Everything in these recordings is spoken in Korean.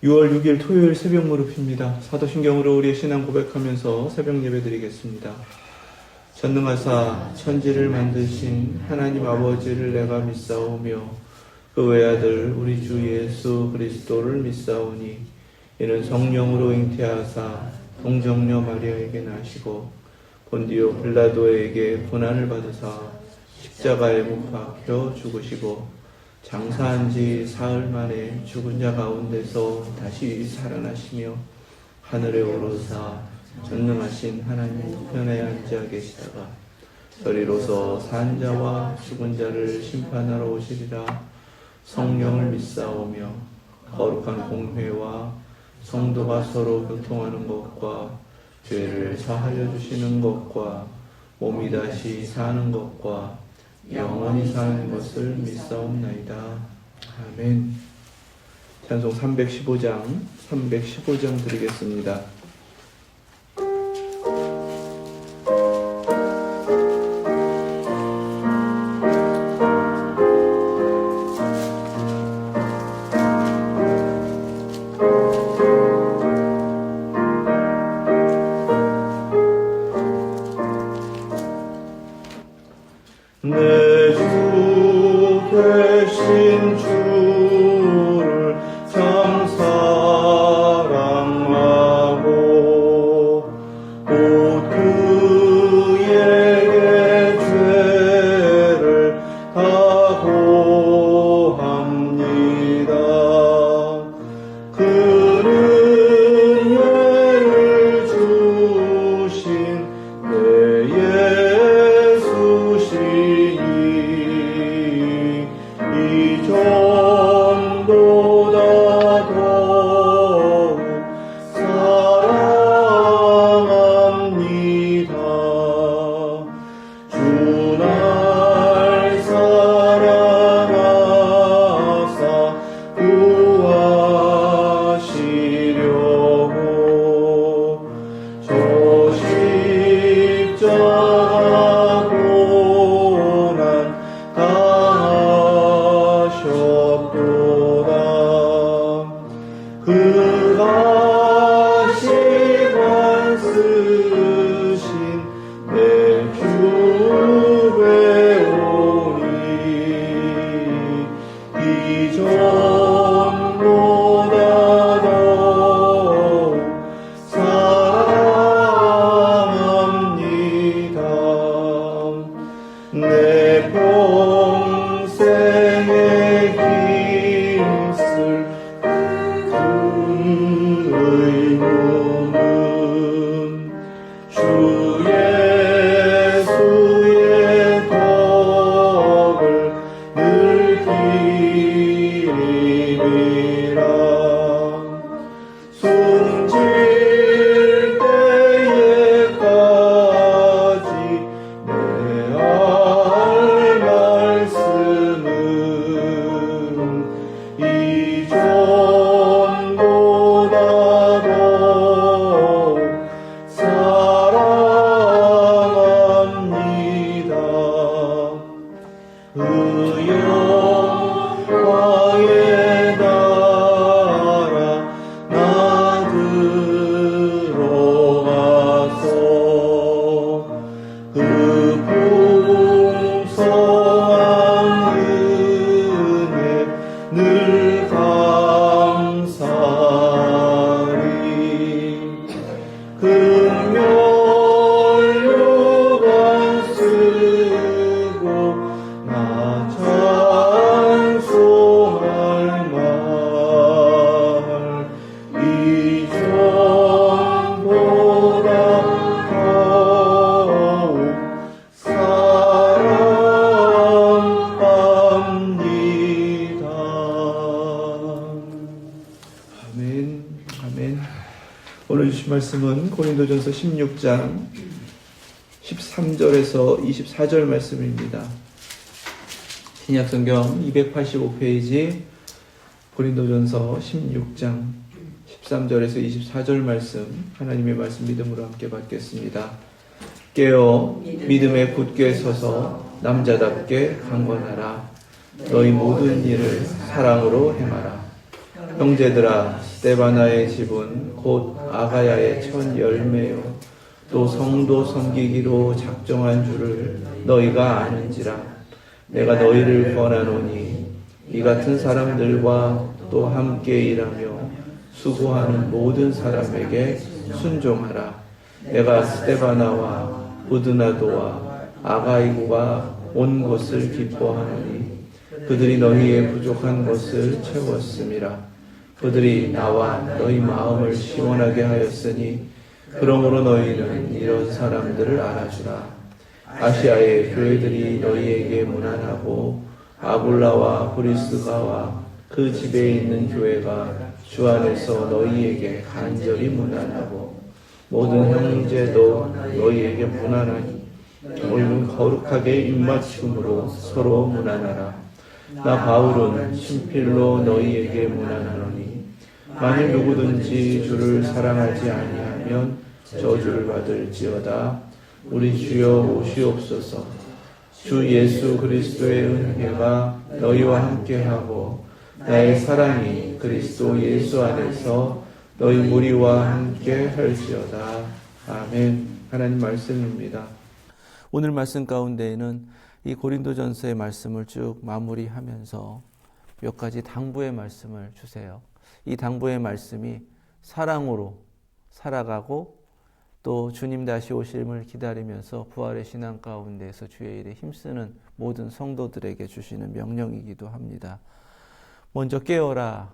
6월 6일 토요일 새벽 무릎입니다. 사도신경으로 우리의 신앙 고백하면서 새벽 예배 드리겠습니다. 전능하사 천지를 만드신 하나님 아버지를 내가 믿사오며 그 외아들 우리 주 예수 그리스도를 믿사오니 이는 성령으로 잉태하사 동정녀 마리아에게 나시고 본디오 빌라도에게 고난을 받으사 십자가에 못 박혀 죽으시고 장사한 지 사흘 만에 죽은 자 가운데서 다시 살아나시며 하늘에 오르사 전능하신 하나님 우편에 앉아 계시다가 저리로서 산 자와 죽은 자를 심판하러 오시리라. 성령을 믿사오며 거룩한 공회와 성도가 서로 교통하는 것과 죄를 사하여 주시는 것과 몸이 다시 사는 것과 영원히 사는 것을 믿사옵나이다. 아멘. 찬송 315장 드리겠습니다. 내 주 되신 주를 참 사랑하고 곧 그에게 죄를 다고 합니다. 그는 예를 주신 내 이전보다 더욱 사랑합니다. 주 날 사랑하사 구하시려고 저 십자가 고난 당하셨도다. 그가 시간 쓰신 내 주에 오니 이전보다 더욱 사랑합니다. 내 평생의 힘쓸 큰 의무는 주 예수의 덕을 늘 기리리라. 숨질 때에까지 내 알 말씀은 이전보다 더욱 사랑합니다. 의영광에 따라 나 들어가서 그 풍성한 은혜 늘 감사리. 금멸류관 쓰고 나 찬송할 말 이전보다 더욱 사랑합니다. 아멘. 아멘. 오늘 주신 말씀은 고린도전서 16장 13절에서 24절 말씀입니다. 신약성경 285페이지 고린도전서 16장 13절에서 24절 말씀, 하나님의 말씀 믿음으로 함께 받겠습니다. 깨어 믿음에 굳게 서서 남자답게 강건하라. 너희 모든 일을 사랑으로 행하라. 형제들아, 스데바나의 집은 곧 아가야의 첫 열매요 또 성도 섬기기로 작정한 줄을 너희가 아는지라. 내가 너희를 권하노니 이 같은 사람들과 또 함께 일하며 수고하는 모든 사람에게 순종하라. 내가 스데바나와 부드나도와 아가이고가 온 것을 기뻐하노니 그들이 너희의 부족한 것을 채웠음이라. 그들이 나와 너희 마음을 시원하게 하였으니 그러므로 너희는 이런 사람들을 알아주라. 아시아의 교회들이 너희에게 무난하고 아굴라와 브리스가와 그 집에 있는 교회가 주 안에서 너희에게 간절히 무난하고 모든 형제도 너희에게 무난하니 너희는 거룩하게 입맞춤으로 서로 무난하라. 나 바울은 친필로 너희에게 무난하노니 만일 누구든지 주를 사랑하지 아니하면 저주를 받을지어다. 우리 주여 오시옵소서. 주 예수 그리스도의 은혜가 너희와 함께하고 나의 사랑이 그리스도 예수 안에서 너희 무리와 함께 할지어다. 아멘. 하나님 말씀입니다. 오늘 말씀 가운데에는 이 고린도전서의 말씀을 쭉 마무리하면서 몇 가지 당부의 말씀을 주세요. 이 당부의 말씀이 사랑으로 살아가고 또 주님 다시 오심을 기다리면서 부활의 신앙 가운데에서 주의 일에 힘쓰는 모든 성도들에게 주시는 명령이기도 합니다. 먼저 깨어라.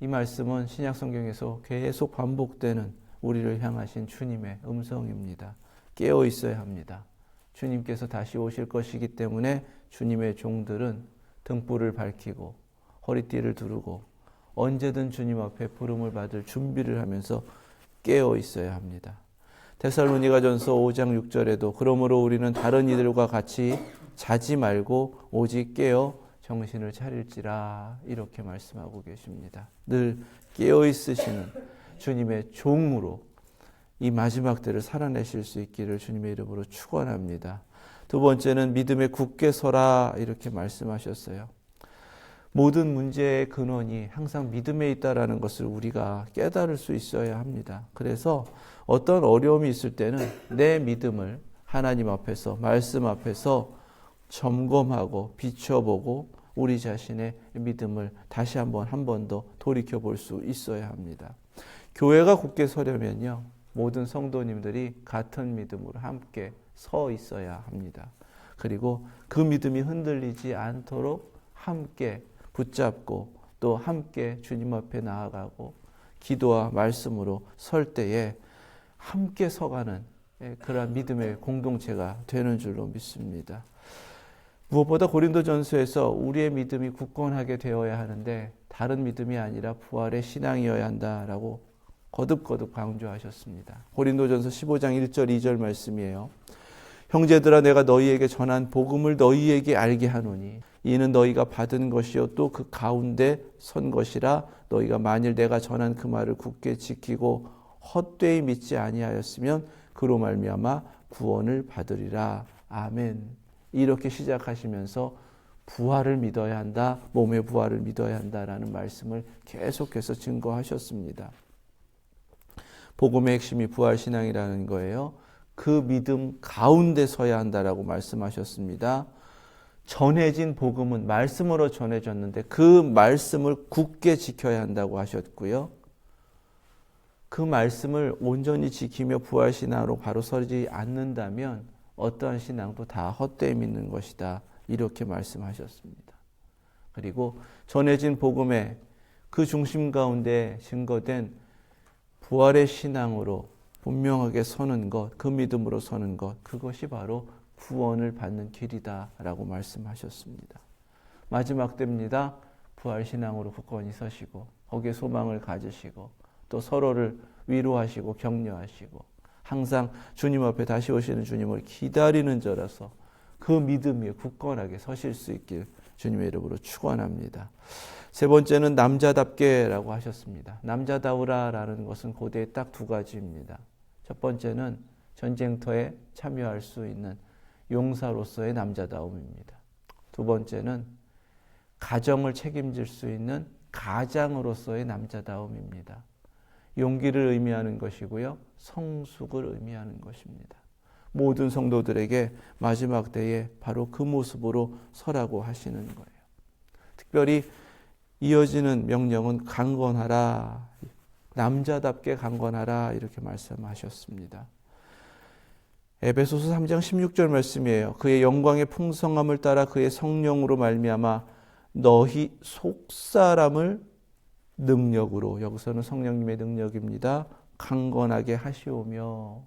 이 말씀은 신약 성경에서 계속 반복되는 우리를 향하신 주님의 음성입니다. 깨어 있어야 합니다. 주님께서 다시 오실 것이기 때문에 주님의 종들은 등불을 밝히고 허리띠를 두르고 언제든 주님 앞에 부름을 받을 준비를 하면서 깨어 있어야 합니다. 데살로니가전서 5장 6절에도 그러므로 우리는 다른 이들과 같이 자지 말고 오직 깨어 정신을 차릴지라 이렇게 말씀하고 계십니다. 늘 깨어 있으시는 주님의 종으로 이 마지막 때를 살아내실 수 있기를 주님의 이름으로 축원합니다. 두 번째는 믿음에 굳게 서라 이렇게 말씀하셨어요. 모든 문제의 근원이 항상 믿음에 있다라는 것을 우리가 깨달을 수 있어야 합니다. 그래서 어떤 어려움이 있을 때는 내 믿음을 하나님 앞에서 말씀 앞에서 점검하고 비춰보고 우리 자신의 믿음을 다시 한 번 더 돌이켜 볼 수 있어야 합니다. 교회가 굳게 서려면요. 모든 성도님들이 같은 믿음으로 함께 서 있어야 합니다. 그리고 그 믿음이 흔들리지 않도록 함께 붙잡고 또 함께 주님 앞에 나아가고 기도와 말씀으로 설 때에 함께 서가는 그러한 믿음의 공동체가 되는 줄로 믿습니다. 무엇보다 고린도전서에서 우리의 믿음이 굳건하게 되어야 하는데 다른 믿음이 아니라 부활의 신앙이어야 한다라고 거듭거듭 강조하셨습니다. 고린도전서 15장 1절 2절 말씀이에요. 형제들아 내가 너희에게 전한 복음을 너희에게 알게 하노니 이는 너희가 받은 것이요 또 그 가운데 선 것이라 너희가 만일 내가 전한 그 말을 굳게 지키고 헛되이 믿지 아니하였으면 그로 말미암아 구원을 받으리라. 아멘. 이렇게 시작하시면서 부활을 믿어야 한다. 몸의 부활을 믿어야 한다라는 말씀을 계속해서 증거하셨습니다. 복음의 핵심이 부활신앙이라는 거예요. 그 믿음 가운데 서야 한다라고 말씀하셨습니다. 전해진 복음은 말씀으로 전해졌는데 그 말씀을 굳게 지켜야 한다고 하셨고요. 그 말씀을 온전히 지키며 부활신앙으로 바로 서지 않는다면 어떠한 신앙도 다 헛되이 믿는 것이다. 이렇게 말씀하셨습니다. 그리고 전해진 복음의 그 중심 가운데 증거된 부활의 신앙으로 분명하게 서는 것, 그 믿음으로 서는 것, 그것이 바로 구원을 받는 길이다라고 말씀하셨습니다. 마지막 때입니다. 부활신앙으로 굳건히 서시고 거기에 소망을 가지시고 또 서로를 위로하시고 격려하시고 항상 주님 앞에 다시 오시는 주님을 기다리는 자라서 그 믿음 위에 굳건하게 서실 수 있길 주님의 이름으로 축원합니다. 세 번째는 남자답게라고 하셨습니다. 남자다우라라는 것은 고대에 딱 두 가지입니다. 첫 번째는 전쟁터에 참여할 수 있는 용사로서의 남자다움입니다. 두 번째는 가정을 책임질 수 있는 가장으로서의 남자다움입니다. 용기를 의미하는 것이고요. 성숙을 의미하는 것입니다. 모든 성도들에게 마지막 때에 바로 그 모습으로 서라고 하시는 거예요. 특별히 이어지는 명령은 강건하라, 남자답게 강건하라 이렇게 말씀하셨습니다. 에베소서 3장 16절 말씀이에요. 그의 영광의 풍성함을 따라 그의 성령으로 말미암아 너희 속사람을 능력으로, 여기서는 성령님의 능력입니다, 강건하게 하시오며,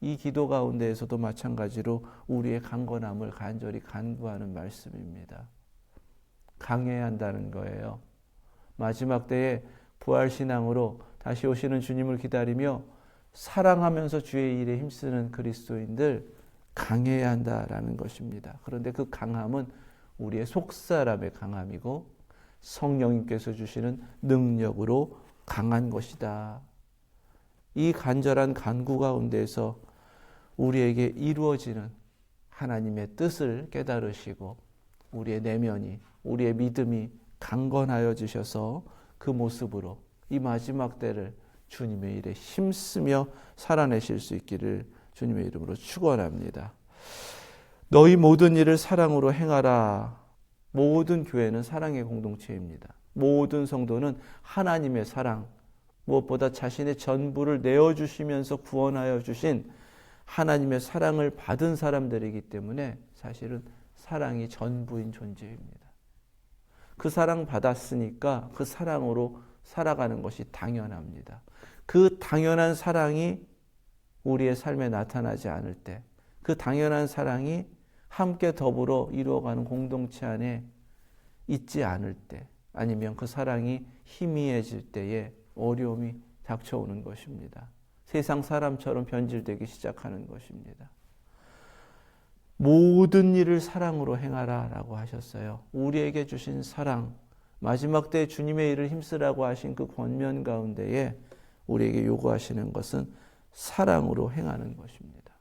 이 기도 가운데에서도 마찬가지로 우리의 강건함을 간절히 간구하는 말씀입니다. 강해야 한다는 거예요. 마지막 때에 부활신앙으로 다시 오시는 주님을 기다리며 사랑하면서 주의 일에 힘쓰는 그리스도인들 강해야 한다라는 것입니다. 그런데 그 강함은 우리의 속사람의 강함이고 성령님께서 주시는 능력으로 강한 것이다. 이 간절한 간구 가운데에서 우리에게 이루어지는 하나님의 뜻을 깨달으시고 우리의 내면이, 우리의 믿음이 강건하여지셔서 그 모습으로 이 마지막 때를 주님의 일에 힘쓰며 살아내실 수 있기를 주님의 이름으로 축원합니다. 너희 모든 일을 사랑으로 행하라. 모든 교회는 사랑의 공동체입니다. 모든 성도는 하나님의 사랑, 무엇보다 자신의 전부를 내어주시면서 구원하여 주신 하나님의 사랑을 받은 사람들이기 때문에 사실은 사랑이 전부인 존재입니다. 그 사랑 받았으니까 그 사랑으로 살아가는 것이 당연합니다. 그 당연한 사랑이 우리의 삶에 나타나지 않을 때, 그 당연한 사랑이 함께 더불어 이루어가는 공동체 안에 있지 않을 때, 아니면 그 사랑이 희미해질 때에 어려움이 닥쳐오는 것입니다. 세상 사람처럼 변질되기 시작하는 것입니다. 모든 일을 사랑으로 행하라 라고 하셨어요. 우리에게 주신 사랑, 마지막 때 주님의 일을 힘쓰라고 하신 그 권면 가운데에 우리에게 요구하시는 것은 사랑으로 행하는 것입니다.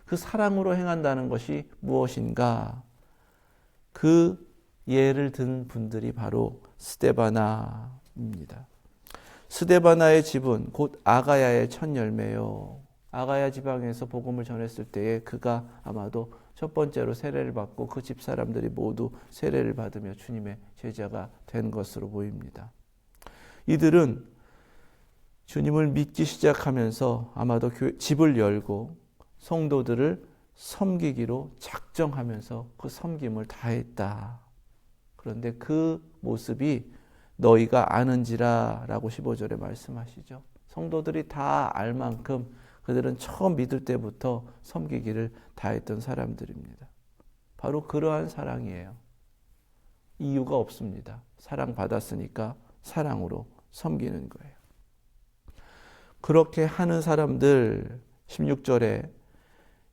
그 사랑으로 행한다는 것이 무엇인가? 그 예를 든 분들이 바로 스데바나입니다. 스데바나의 집은 곧 아가야의 첫 열매요. 아가야 지방에서 복음을 전했을 때에 그가 아마도 첫 번째로 세례를 받고 그 집 사람들이 모두 세례를 받으며 주님의 제자가 된 것으로 보입니다. 이들은 주님을 믿기 시작하면서 아마도 집을 열고 성도들을 섬기기로 작정하면서 그 섬김을 다했다. 그런데 그 모습이 너희가 아는지라 라고 15절에 말씀하시죠. 성도들이 다 알 만큼 그들은 처음 믿을 때부터 섬기기를 다했던 사람들입니다. 바로 그러한 사랑이에요. 이유가 없습니다. 사랑받았으니까 사랑으로 섬기는 거예요. 그렇게 하는 사람들, 16절에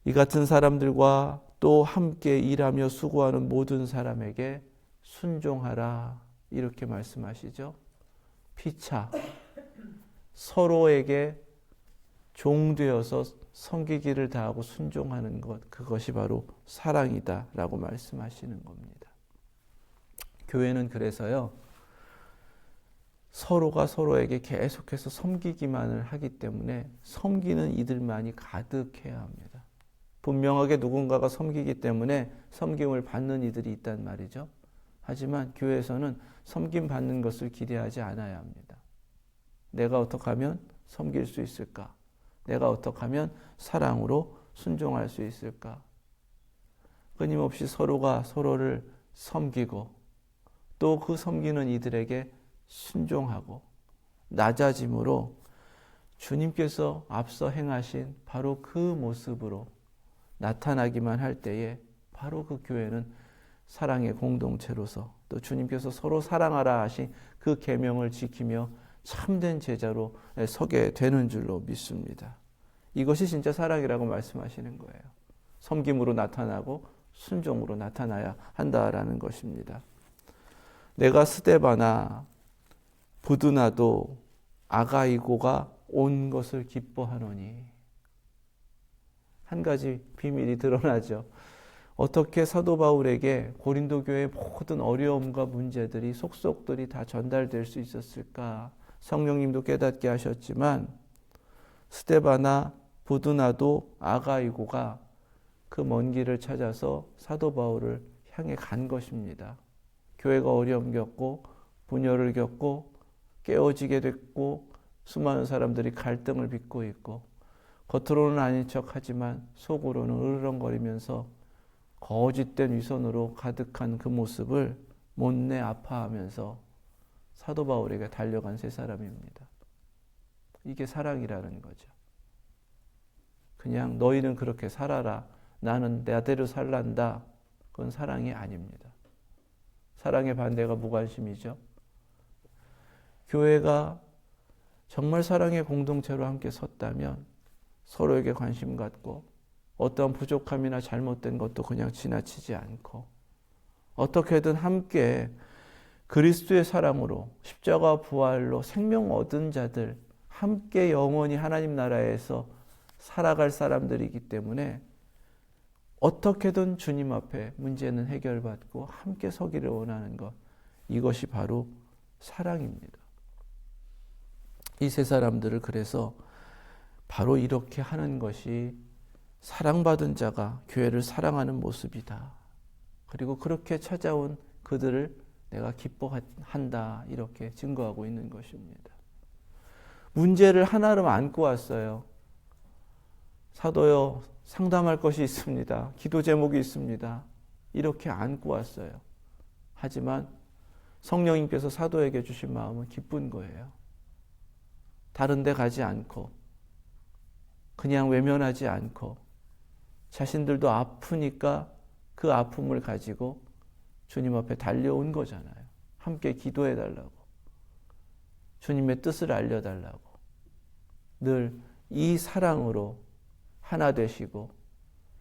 이 같은 사람들과 또 함께 일하며 수고하는 모든 사람에게 순종하라 이렇게 말씀하시죠. 피차 서로에게 종되어서 섬기기를 다하고 순종하는 것, 그것이 바로 사랑이다 라고 말씀하시는 겁니다. 교회는 그래서요, 서로가 서로에게 계속해서 섬기기만을 하기 때문에 섬기는 이들만이 가득해야 합니다. 분명하게 누군가가 섬기기 때문에 섬김을 받는 이들이 있단 말이죠. 하지만 교회에서는 섬김 받는 것을 기대하지 않아야 합니다. 내가 어떻게 하면 섬길 수 있을까? 내가 어떻게 하면 사랑으로 순종할 수 있을까? 끊임없이 서로가 서로를 섬기고 또 그 섬기는 이들에게 순종하고 낮아짐으로 주님께서 앞서 행하신 바로 그 모습으로 나타나기만 할 때에 바로 그 교회는 사랑의 공동체로서 또 주님께서 서로 사랑하라 하신 그 계명을 지키며 참된 제자로 서게 되는 줄로 믿습니다. 이것이 진짜 사랑이라고 말씀하시는 거예요. 섬김으로 나타나고 순종으로 나타나야 한다라는 것입니다. 내가 스데바나 부드나도 아가이고가 온 것을 기뻐하노니, 한 가지 비밀이 드러나죠. 어떻게 사도 바울에게 고린도 교회의 모든 어려움과 문제들이 속속들이 다 전달될 수 있었을까? 성령님도 깨닫게 하셨지만 스데바나 부드나도 아가이고가 그 먼 길을 찾아서 사도 바울을 향해 간 것입니다. 교회가 어려움 겪고 분열을 겪고 깨어지게 됐고 수많은 사람들이 갈등을 빚고 있고 겉으로는 아닌 척하지만 속으로는 으르렁거리면서 거짓된 위선으로 가득한 그 모습을 못내 아파하면서 사도 바울에게 달려간 세 사람입니다. 이게 사랑이라는 거죠. 그냥 너희는 그렇게 살아라. 나는 나대로 살란다. 그건 사랑이 아닙니다. 사랑의 반대가 무관심이죠. 교회가 정말 사랑의 공동체로 함께 섰다면 서로에게 관심 갖고 어떤 부족함이나 잘못된 것도 그냥 지나치지 않고 어떻게든 함께 그리스도의 사랑으로 십자가 부활로 생명 얻은 자들 함께 영원히 하나님 나라에서 살아갈 사람들이기 때문에 어떻게든 주님 앞에 문제는 해결받고 함께 서기를 원하는 것, 이것이 바로 사랑입니다. 이 세 사람들을 그래서 바로 이렇게 하는 것이 사랑받은 자가 교회를 사랑하는 모습이다. 그리고 그렇게 찾아온 그들을 내가 기뻐한다. 이렇게 증거하고 있는 것입니다. 문제를 하나로 안고 왔어요. 사도요, 상담할 것이 있습니다. 기도 제목이 있습니다. 이렇게 안고 왔어요. 하지만 성령님께서 사도에게 주신 마음은 기쁜 거예요. 다른 데 가지 않고 그냥 외면하지 않고 자신들도 아프니까 그 아픔을 가지고 주님 앞에 달려온 거잖아요. 함께 기도해 달라고. 주님의 뜻을 알려달라고. 늘 이 사랑으로 하나 되시고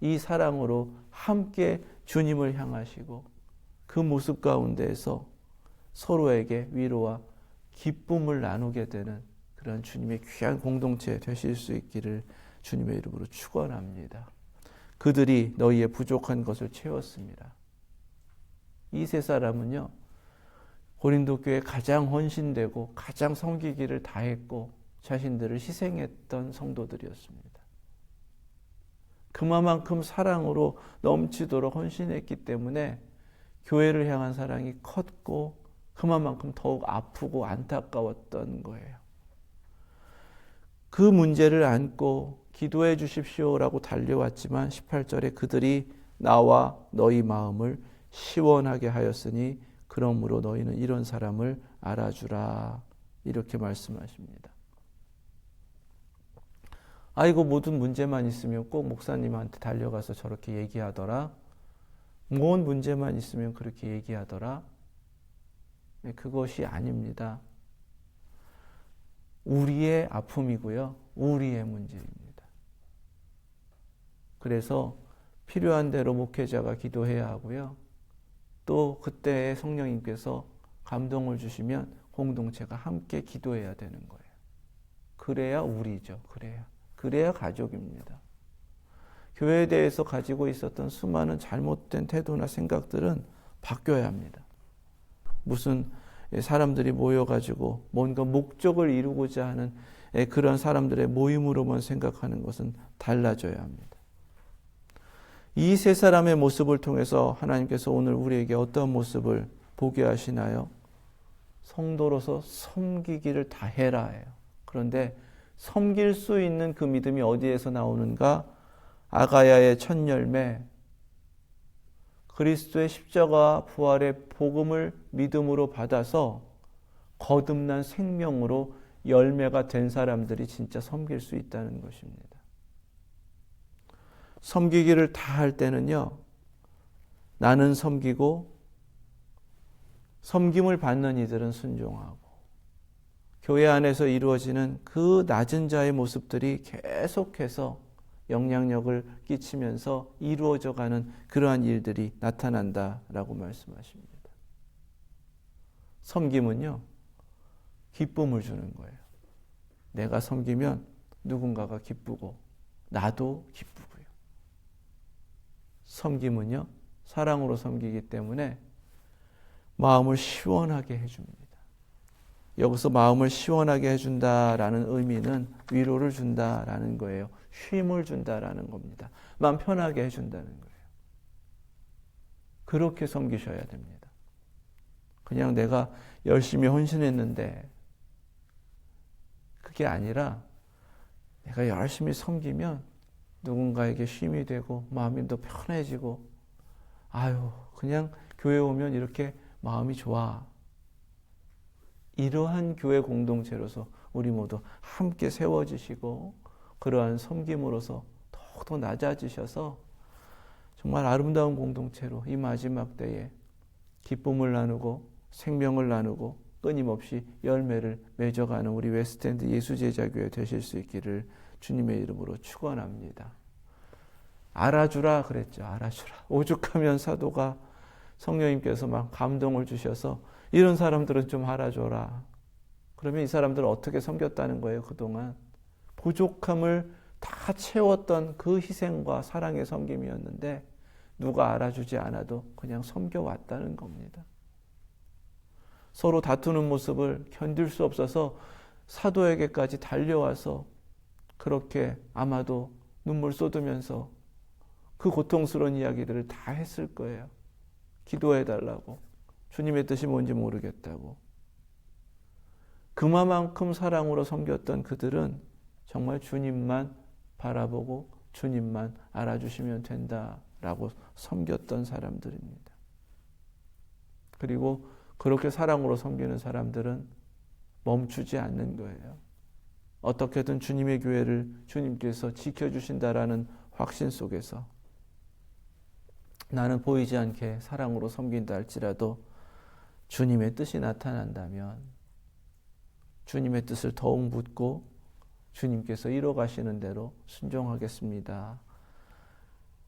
이 사랑으로 함께 주님을 향하시고 그 모습 가운데에서 서로에게 위로와 기쁨을 나누게 되는 그런 주님의 귀한 공동체 되실 수 있기를 주님의 이름으로 축원합니다. 그들이 너희의 부족한 것을 채웠습니다. 이 세 사람은요, 고린도 교회에 가장 헌신되고 가장 섬기기를 다했고 자신들을 희생했던 성도들이었습니다. 그만큼 사랑으로 넘치도록 헌신했기 때문에 교회를 향한 사랑이 컸고 그만큼 더욱 아프고 안타까웠던 거예요. 그 문제를 안고 기도해 주십시오라고 달려왔지만 18절에 그들이 나와 너희 마음을 시원하게 하였으니 그러므로 너희는 이런 사람을 알아주라. 이렇게 말씀하십니다. 아이고 모든 문제만 있으면 꼭 목사님한테 달려가서 저렇게 얘기하더라. 뭔 문제만 있으면 그렇게 얘기하더라. 그것이 아닙니다. 우리의 아픔이고요. 우리의 문제입니다. 그래서 필요한 대로 목회자가 기도해야 하고요. 또 그때 성령님께서 감동을 주시면 공동체가 함께 기도해야 되는 거예요. 그래야 우리죠. 그래야 가족입니다. 교회에 대해서 가지고 있었던 수많은 잘못된 태도나 생각들은 바뀌어야 합니다. 무슨 사람들이 모여가지고 뭔가 목적을 이루고자 하는 그런 사람들의 모임으로만 생각하는 것은 달라져야 합니다. 이 세 사람의 모습을 통해서 하나님께서 오늘 우리에게 어떤 모습을 보게 하시나요? 성도로서 섬기기를 다해라 해요. 그런데 섬길 수 있는 그 믿음이 어디에서 나오는가? 아가야의 첫 열매, 그리스도의 십자가 부활의 복음을 믿음으로 받아서 거듭난 생명으로 열매가 된 사람들이 진짜 섬길 수 있다는 것입니다. 섬기기를 다 할 때는요, 나는 섬기고 섬김을 받는 이들은 순종하고 교회 안에서 이루어지는 그 낮은 자의 모습들이 계속해서 영향력을 끼치면서 이루어져가는 그러한 일들이 나타난다라고 말씀하십니다. 섬김은요, 기쁨을 주는 거예요. 내가 섬기면 누군가가 기쁘고 나도 기쁘고요. 섬김은요, 사랑으로 섬기기 때문에 마음을 시원하게 해줍니다. 여기서 마음을 시원하게 해준다라는 의미는 위로를 준다라는 거예요. 쉼을 준다라는 겁니다. 마음 편하게 해준다는 거예요. 그렇게 섬기셔야 됩니다. 그냥 내가 열심히 헌신했는데 그게 아니라 내가 열심히 섬기면 누군가에게 쉼이 되고 마음이 더 편해지고 그냥 교회 오면 이렇게 마음이 좋아. 이러한 교회 공동체로서 우리 모두 함께 세워지시고 그러한 섬김으로서 더욱더 낮아지셔서 정말 아름다운 공동체로 이 마지막 때에 기쁨을 나누고 생명을 나누고 끊임없이 열매를 맺어가는 우리 웨스트엔드 예수제자교회 되실 수 있기를 주님의 이름으로 축원합니다. 알아주라 그랬죠. 알아주라. 오죽하면 사도가 성령님께서 막 감동을 주셔서 이런 사람들은 좀 알아줘라. 그러면 이 사람들은 어떻게 섬겼다는 거예요? 그동안 부족함을 다 채웠던 그 희생과 사랑의 섬김이었는데 누가 알아주지 않아도 그냥 섬겨왔다는 겁니다. 서로 다투는 모습을 견딜 수 없어서 사도에게까지 달려와서 그렇게 아마도 눈물 쏟으면서 그 고통스러운 이야기들을 다 했을 거예요. 기도해달라고. 주님의 뜻이 뭔지 모르겠다고. 그만큼 사랑으로 섬겼던 그들은 정말 주님만 바라보고 주님만 알아주시면 된다라고 섬겼던 사람들입니다. 그리고 그렇게 사랑으로 섬기는 사람들은 멈추지 않는 거예요. 어떻게든 주님의 교회를 주님께서 지켜주신다라는 확신 속에서 나는 보이지 않게 사랑으로 섬긴다 할지라도 주님의 뜻이 나타난다면 주님의 뜻을 더욱 묻고 주님께서 이뤄가시는 대로 순종하겠습니다.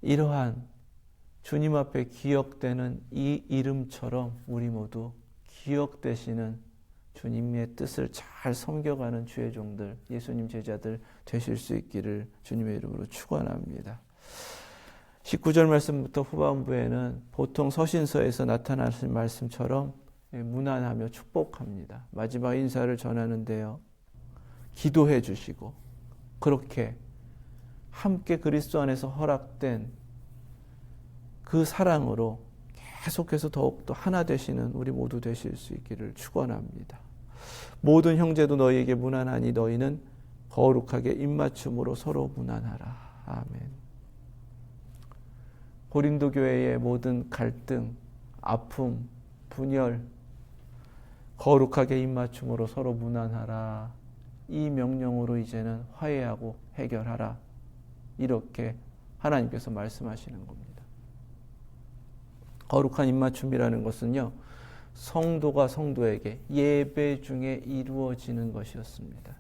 이러한 주님 앞에 기억되는 이 이름처럼 우리 모두 기억되시는 주님의 뜻을 잘 섬겨가는 주의 종들, 예수님 제자들 되실 수 있기를 주님의 이름으로 축원합니다. 19절 말씀부터 후반부에는 보통 서신서에서 나타나신 말씀처럼 문안하며 축복합니다. 마지막 인사를 전하는데요. 기도해 주시고 그렇게 함께 그리스도 안에서 허락된 그 사랑으로 계속해서 더욱더 하나 되시는 우리 모두 되실 수 있기를 축원합니다. 모든 형제도 너희에게 문안하니 너희는 거룩하게 입맞춤으로 서로 문안하라. 아멘. 고린도 교회의 모든 갈등, 아픔, 분열, 거룩하게 입맞춤으로 서로 문안하라. 이 명령으로 이제는 화해하고 해결하라. 이렇게 하나님께서 말씀하시는 겁니다. 거룩한 입맞춤이라는 것은요, 성도가 성도에게 예배 중에 이루어지는 것이었습니다.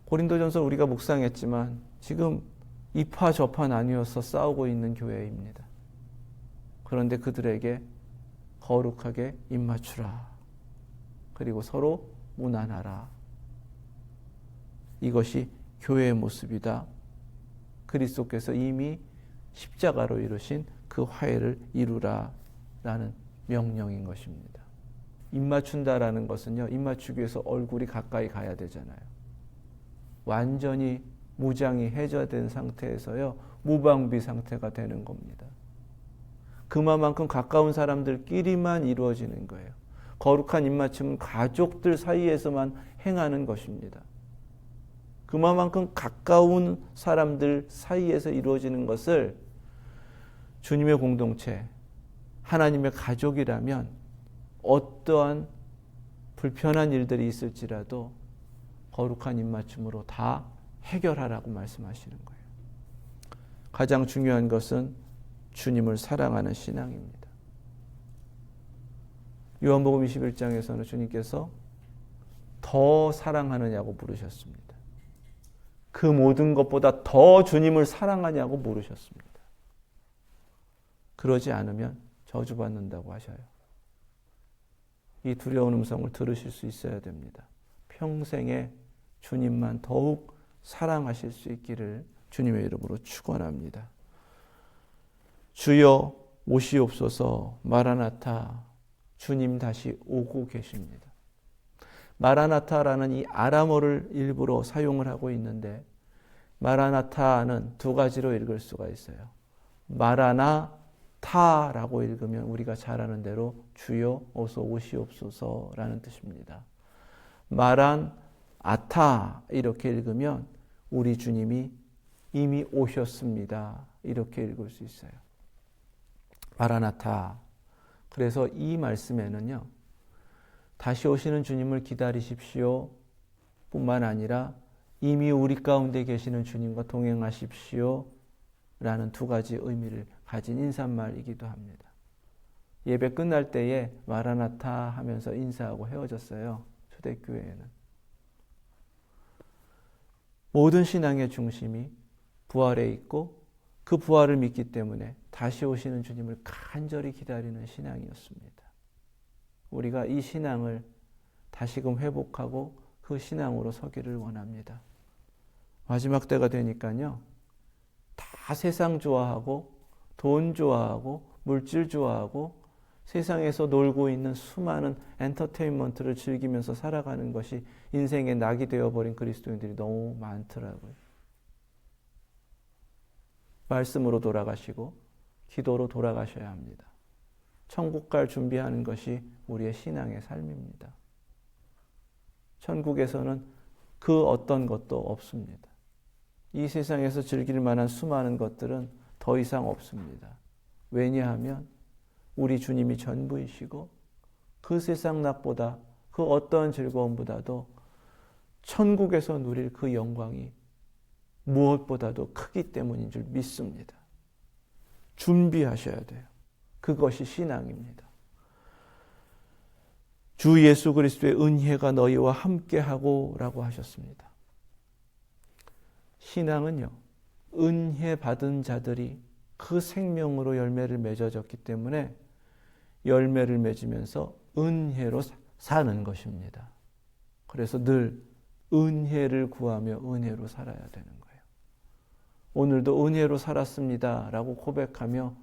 고린도전서 우리가 묵상했지만 지금 이파 저파 나뉘어서 싸우고 있는 교회입니다. 그런데 그들에게 거룩하게 입맞추라. 그리고 서로 문안하라. 이것이 교회의 모습이다. 그리스도께서 이미 십자가로 이루신 그 화해를 이루라 라는 명령인 것입니다. 입맞춘다라는 것은요, 입맞추기 위해서 얼굴이 가까이 가야 되잖아요. 완전히 무장이 해제된 상태에서요, 무방비 상태가 되는 겁니다. 그만큼 가까운 사람들끼리만 이루어지는 거예요. 거룩한 입맞춤은 가족들 사이에서만 행하는 것입니다. 그만큼 가까운 사람들 사이에서 이루어지는 것을 주님의 공동체, 하나님의 가족이라면 어떠한 불편한 일들이 있을지라도 거룩한 입맞춤으로 다 해결하라고 말씀하시는 거예요. 가장 중요한 것은 주님을 사랑하는 신앙입니다. 요한복음 21장에서는 주님께서 더 사랑하느냐고 물으셨습니다. 그 모든 것보다 더 주님을 사랑하냐고 물으셨습니다. 그러지 않으면 저주받는다고 하셔요. 이 두려운 음성을 들으실 수 있어야 됩니다. 평생에 주님만 더욱 사랑하실 수 있기를 주님의 이름으로 축원합니다. 주여 오시옵소서. 마라나타. 주님 다시 오고 계십니다. 마라나타라는 이 아람어를 일부러 사용을 하고 있는데 마라나타는 두 가지로 읽을 수가 있어요. 마라나타라고 읽으면 우리가 잘 아는 대로 주여 어서 오시옵소서라는 뜻입니다. 마란아타 이렇게 읽으면 우리 주님이 이미 오셨습니다. 이렇게 읽을 수 있어요. 마라나타. 그래서 이 말씀에는요, 다시 오시는 주님을 기다리십시오 뿐만 아니라 이미 우리 가운데 계시는 주님과 동행하십시오 라는 두 가지 의미를 가진 인사말이기도 합니다. 예배 끝날 때에 마라나타 하면서 인사하고 헤어졌어요. 초대교회에는. 모든 신앙의 중심이 부활에 있고 그 부활을 믿기 때문에 다시 오시는 주님을 간절히 기다리는 신앙이었습니다. 우리가 이 신앙을 다시금 회복하고 그 신앙으로 서기를 원합니다. 마지막 때가 되니까요, 다 세상 좋아하고 돈 좋아하고 물질 좋아하고 세상에서 놀고 있는 수많은 엔터테인먼트를 즐기면서 살아가는 것이 인생의 낙이 되어버린 그리스도인들이 너무 많더라고요. 말씀으로 돌아가시고 기도로 돌아가셔야 합니다. 천국 갈 준비하는 것이 우리의 신앙의 삶입니다. 천국에서는 그 어떤 것도 없습니다. 이 세상에서 즐길 만한 수많은 것들은 더 이상 없습니다. 왜냐하면 우리 주님이 전부이시고 그 세상 낙보다 그 어떤 즐거움보다도 천국에서 누릴 그 영광이 무엇보다도 크기 때문인 줄 믿습니다. 준비하셔야 돼요. 그것이 신앙입니다. 주 예수 그리스도의 은혜가 너희와 함께하고 라고 하셨습니다. 신앙은요, 은혜 받은 자들이 그 생명으로 열매를 맺어졌기 때문에 열매를 맺으면서 은혜로 사는 것입니다. 그래서 늘 은혜를 구하며 은혜로 살아야 되는 거예요. 오늘도 은혜로 살았습니다 라고 고백하며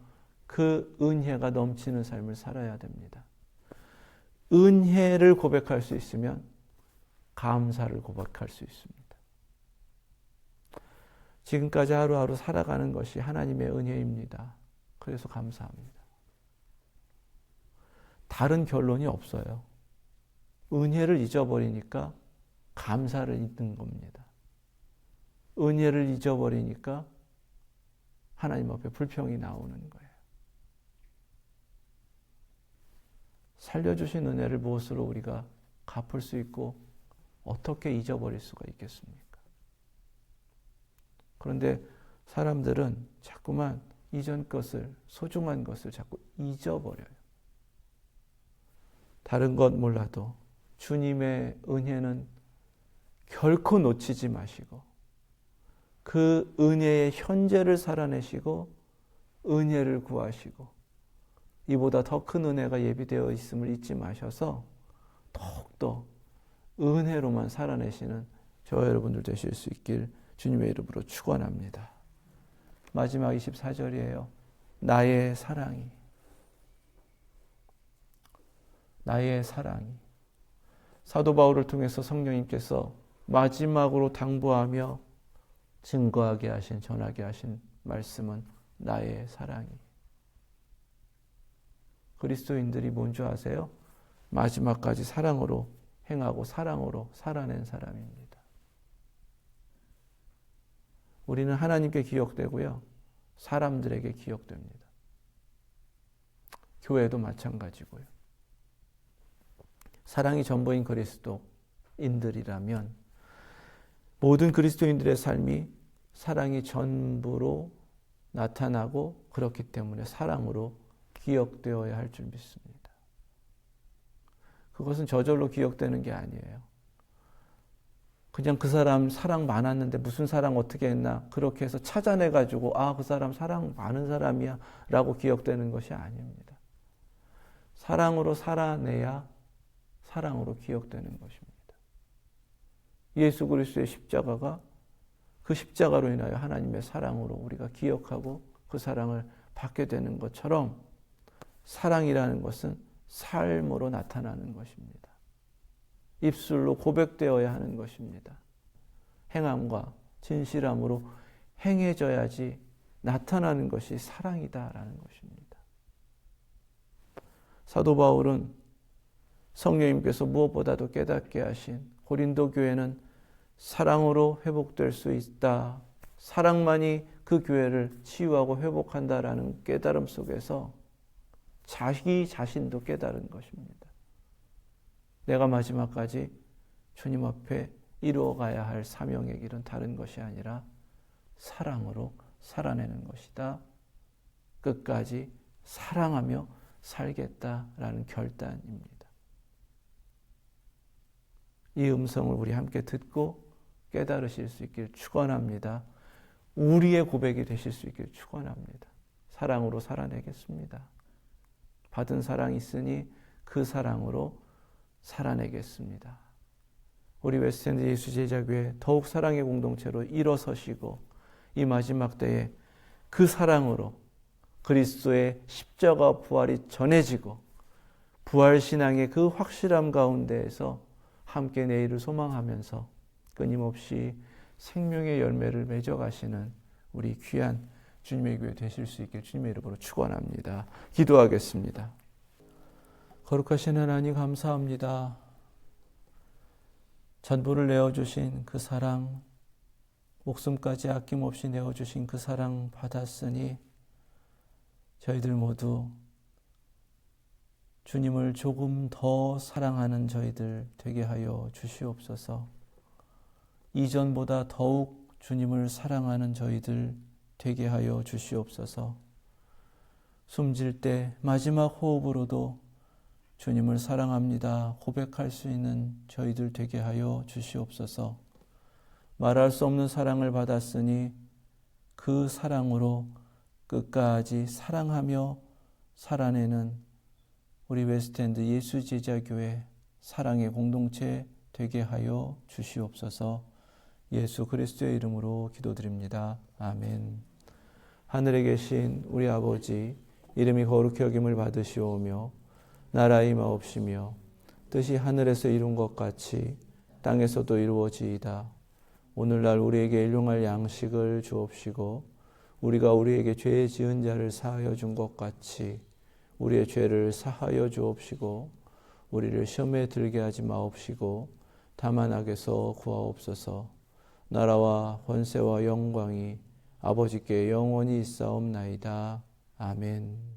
그 은혜가 넘치는 삶을 살아야 됩니다. 은혜를 고백할 수 있으면 감사를 고백할 수 있습니다. 지금까지 하루하루 살아가는 것이 하나님의 은혜입니다. 그래서 감사합니다. 다른 결론이 없어요. 은혜를 잊어버리니까 감사를 잊는 겁니다. 은혜를 잊어버리니까 하나님 앞에 불평이 나오는 거예요. 살려주신 은혜를 무엇으로 우리가 갚을 수 있고 어떻게 잊어버릴 수가 있겠습니까? 그런데 사람들은 자꾸만 이전 것을, 소중한 것을 자꾸 잊어버려요. 다른 것 몰라도 주님의 은혜는 결코 놓치지 마시고 그 은혜의 현재를 살아내시고 은혜를 구하시고 이보다 더 큰 은혜가 예비되어 있음을 잊지 마셔서 더욱더 은혜로만 살아내시는 저와 여러분들 되실 수 있길 주님의 이름으로 축원합니다. 마지막 24절이에요. 나의 사랑이. 나의 사랑이. 사도 바울을 통해서 성령님께서 마지막으로 당부하며 증거하게 하신, 전하게 하신 말씀은 나의 사랑이. 그리스도인들이 뭔지 아세요? 마지막까지 사랑으로 행하고 사랑으로 살아낸 사람입니다. 우리는 하나님께 기억되고요, 사람들에게 기억됩니다. 교회도 마찬가지고요. 사랑이 전부인 그리스도인들이라면 모든 그리스도인들의 삶이 사랑이 전부로 나타나고 그렇기 때문에 사랑으로 기억되어야 할 줄 믿습니다. 그것은 저절로 기억되는 게 아니에요. 그냥 그 사람 사랑 많았는데 무슨 사랑 어떻게 했나 그렇게 해서 찾아내가지고 아, 그 사람 사랑 많은 사람이야 라고 기억되는 것이 아닙니다. 사랑으로 살아내야 사랑으로 기억되는 것입니다. 예수 그리스도의 십자가가 그 십자가로 인하여 하나님의 사랑으로 우리가 기억하고 그 사랑을 받게 되는 것처럼 사랑이라는 것은 삶으로 나타나는 것입니다. 입술로 고백되어야 하는 것입니다. 행함과 진실함으로 행해져야지 나타나는 것이 사랑이다라는 것입니다. 사도 바울은 성령님께서 무엇보다도 깨닫게 하신 고린도 교회는 사랑으로 회복될 수 있다. 사랑만이 그 교회를 치유하고 회복한다라는 깨달음 속에서 자기 자신도 깨달은 것입니다. 내가 마지막까지 주님 앞에 이루어가야 할 사명의 길은 다른 것이 아니라 사랑으로 살아내는 것이다. 끝까지 사랑하며 살겠다라는 결단입니다. 이 음성을 우리 함께 듣고 깨달으실 수 있길 축원합니다. 우리의 고백이 되실 수 있길 축원합니다. 사랑으로 살아내겠습니다. 받은 사랑이 있으니 그 사랑으로 살아내겠습니다. 우리 웨스트엔드 예수제자교회 더욱 사랑의 공동체로 일어서시고 이 마지막 때에 그 사랑으로 그리스도의 십자가 부활이 전해지고 부활신앙의 그 확실함 가운데에서 함께 내일을 소망하면서 끊임없이 생명의 열매를 맺어가시는 우리 귀한 주님의 교회 되실 수 있길 주님의 이름으로 축원합니다. 기도하겠습니다. 거룩하신 하나님 감사합니다. 전부를 내어주신 그 사랑, 목숨까지 아낌없이 내어주신 그 사랑 받았으니 저희들 모두 주님을 조금 더 사랑하는 저희들 되게 하여 주시옵소서. 이전보다 더욱 주님을 사랑하는 저희들 되게 하여 주시옵소서. 숨질 때 마지막 호흡으로도 주님을 사랑합니다 고백할 수 있는 저희들 되게 하여 주시옵소서. 말할 수 없는 사랑을 받았으니 그 사랑으로 끝까지 사랑하며 살아내는 우리 웨스트엔드 예수제자교회 사랑의 공동체 되게 하여 주시옵소서. 예수 그리스도의 이름으로 기도드립니다. 아멘. 하늘에 계신 우리 아버지, 이름이 거룩히 여김을 받으시오며 나라의 임하옵시며 뜻이 하늘에서 이룬 것 같이 땅에서도 이루어지이다. 오늘날 우리에게 일용할 양식을 주옵시고 우리가 우리에게 죄 지은 자를 사하여 준 것 같이 우리의 죄를 사하여 주옵시고 우리를 시험에 들게 하지 마옵시고 다만 악에서 구하옵소서. 나라와 권세와 영광이 아버지께 영원히 있사옵나이다. 아멘.